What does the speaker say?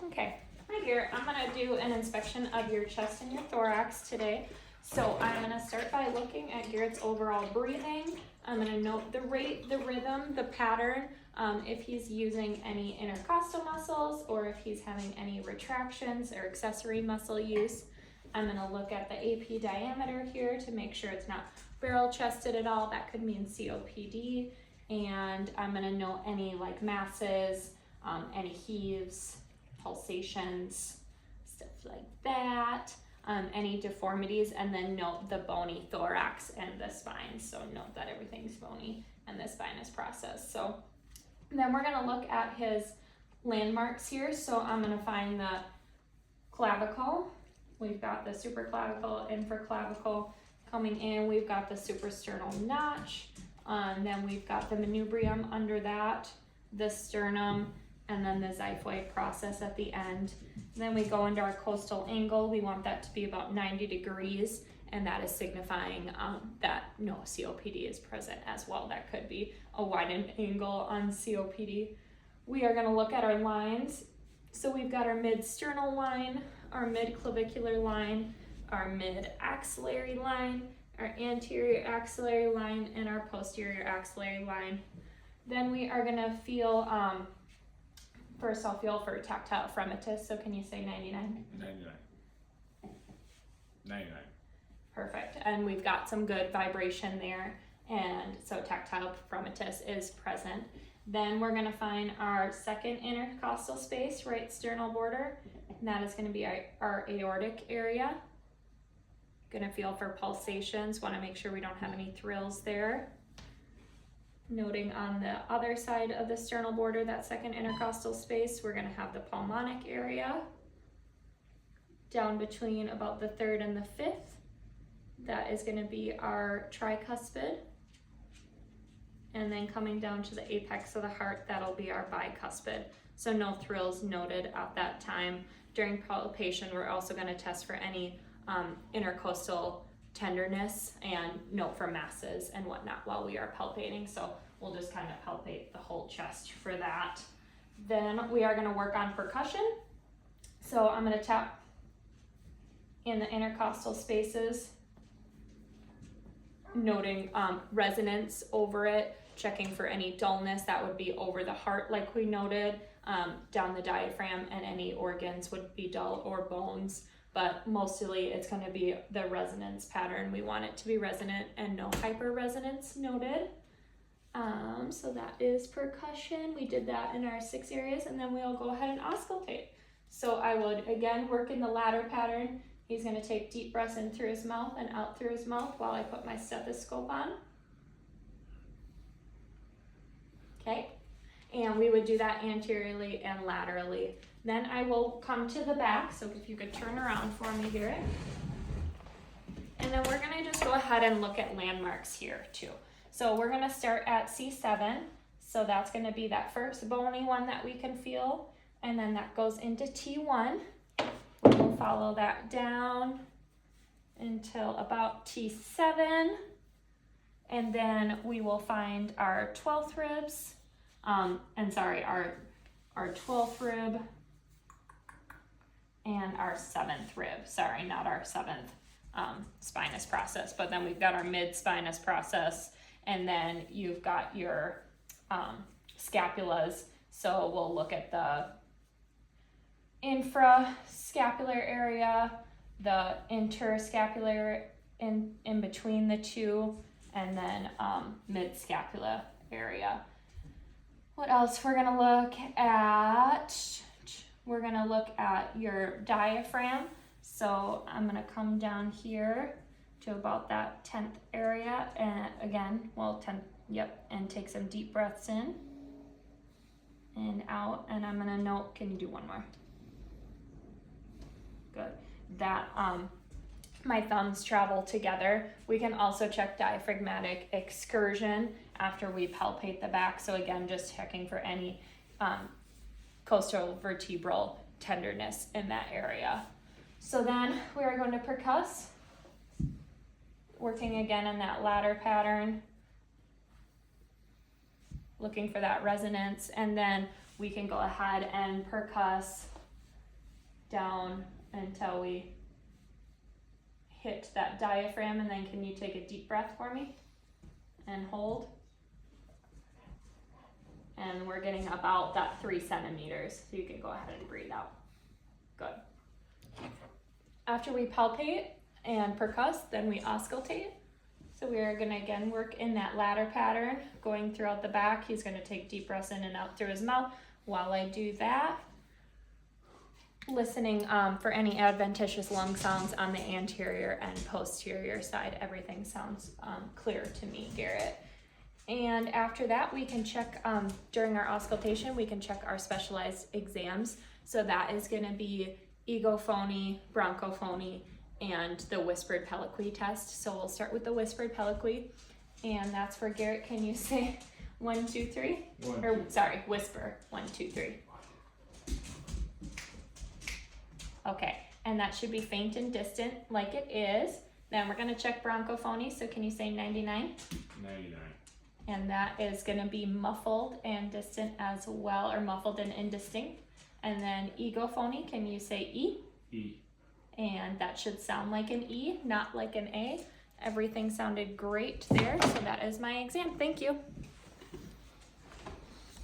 Okay, hi Garrett. I'm gonna do an inspection of your chest and your thorax today. So I'm gonna start by looking at Garrett's overall breathing. I'm gonna note the rate, the rhythm, the pattern, if he's using any intercostal muscles or if he's having any retractions or accessory muscle use. I'm gonna look at the AP diameter here to make sure it's not barrel chested at all. That could mean COPD. And I'm gonna note any like masses, any heaves, pulsations, stuff like that, any deformities, and then note the bony thorax and the spine. So note that everything's bony and the spine is processed. So then we're gonna look at his landmarks here. So I'm gonna find the clavicle. We've got the supraclavicle, infraclavicle coming in. We've got the suprasternal notch. Then we've got the manubrium under that, the sternum, and then the xiphoid process at the end. And then we go into our coastal angle. We want that to be about 90 degrees, and that is signifying that no COPD is present as well. That could be a widened angle on COPD. We are gonna look at our lines. So we've got our mid-sternal line, our mid-clavicular line, our mid-axillary line, our anterior axillary line, and our posterior axillary line. Then we are gonna feel, first I'll feel for tactile fremitus, so can you say 99? 99. 99. Perfect, and we've got some good vibration there, and so tactile fremitus is present. Then we're gonna find our second intercostal space, right sternal border, and that is gonna be our aortic area. Gonna feel for pulsations, wanna make sure we don't have any thrills there. Noting on the other side of the sternal border, that second intercostal space, we're gonna have the pulmonic area. Down between about the third and the fifth, that is gonna be our tricuspid. And then coming down to the apex of the heart, that'll be our bicuspid. So no thrills noted at that time. During palpation, we're also gonna test for any intercostal tenderness and note for masses and whatnot while we are palpating. So we'll just kind of palpate the whole chest for that. Then we are gonna work on percussion. So I'm gonna tap in the intercostal spaces, noting resonance over it, checking for any dullness. That would be over the heart like we noted, down the diaphragm, and any organs would be dull or bones. But mostly it's going to be the resonance pattern. We want it to be resonant and no hyperresonance noted. So that is percussion. We did that in our 6 areas, and then we'll go ahead and auscultate. So I would again work in the ladder pattern. He's going to take deep breaths in through his mouth and out through his mouth while I put my stethoscope on. Okay, and we would do that anteriorly and laterally. Then I will come to the back, so if you could turn around for me, Garrett. And then we're gonna just go ahead and look at landmarks here too. So we're gonna start at C7, so that's gonna be that first bony one that we can feel, and then that goes into T1. We'll follow that down until about T7, and then we will find our 12th ribs, our 12th rib, and our 7th rib. Sorry, not our 7th spinous process, but then we've got our mid-spinous process, and then you've got your scapulas. So we'll look at the infrascapular area, the interscapular in between the two, and then mid-scapula area. What else? We're gonna look at your diaphragm. So I'm gonna come down here to about that 10th area, and again, well, 10th, yep, and take some deep breaths in and out, and I'm gonna note, can you do one more? Good. That my thumbs travel together. We can also check diaphragmatic excursion after we palpate the back. So again, just checking for any costovertebral tenderness in that area. So then we are going to percuss, working again in that ladder pattern, looking for that resonance, and then we can go ahead and percuss down until we hit that diaphragm, and then can you take a deep breath for me and hold? And we're getting about that 3 centimeters, so you can go ahead and breathe out. Good. After we palpate and percuss, then we auscultate. So we are gonna again work in that ladder pattern, going throughout the back. He's gonna take deep breaths in and out through his mouth. While I do that, listening for any adventitious lung sounds on the anterior and posterior side. Everything sounds clear to me, Garrett. And after that, we can check, during our auscultation, we can check our specialized exams. So that is gonna be egophony, bronchophony, and the whispered peliqui test. So we'll start with the whispered peliqui, and that's for Garrett. Can you say 1, 2, 3? Sorry, whisper 1, 2, 3. Okay, and that should be faint and distant like it is. Then we're gonna check bronchophony. So can you say 99? 99. And that is gonna be muffled and distant as well, or muffled and indistinct. And then egophony, can you say E? E. And that should sound like an E, not like an A. Everything sounded great there, so that is my exam. Thank you.